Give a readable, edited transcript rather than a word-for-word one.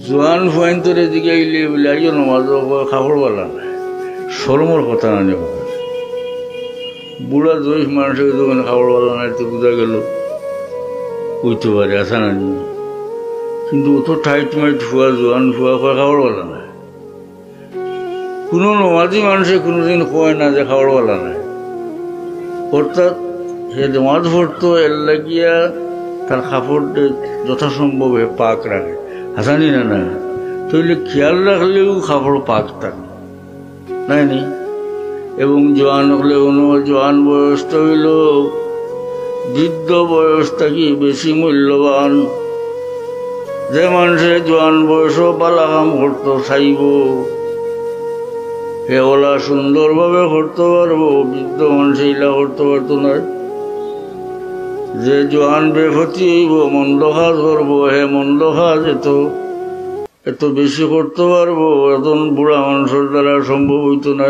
জোয়ান ফুয়াইন্তরে দিকে আইলে বলে আইও নমাজ খাবার বলা না শরমর কথা না নেব বুড়া জয়ীফ মানুষের দোকানে খাবার বলা না তো বোঝা গেল কইতে পারে আসা না নিয়ে কিন্তু অত টাইট মাইট ফুয়া জোয়ান ফুয়া ফুয়া খাবার বলা না কোনো নমাজি মানুষে কোনোদিন কয় না যে খাবার বলা নাই অর্থাৎ সে নমাজ পড়তো এর লাগিয়া তার কাপড় যথাসম্ভব পাক রাখে হাসানি না না তাইলে খেয়াল রাখলেও কাপড় পাক থাকে নাই নি এবং জোয়ান হলে কোনো জোয়ান বয়সটা হইল বৃদ্ধ বয়সটা কি বেশি মূল্যবান যে মানুষের জোয়ান বয়সও পালা কাম করতো চাইব হে ওলা সুন্দরভাবে করতে পারবো বৃদ্ধ মানুষ এইলা করতে পারতো না যে জোয়ান বেফতি হইব মন্দ কাজ করবো হে মন্দ কাজ এত বেশি করতে পারবো এখন বুড়া মানুষের দ্বারা সম্ভব হইতো না।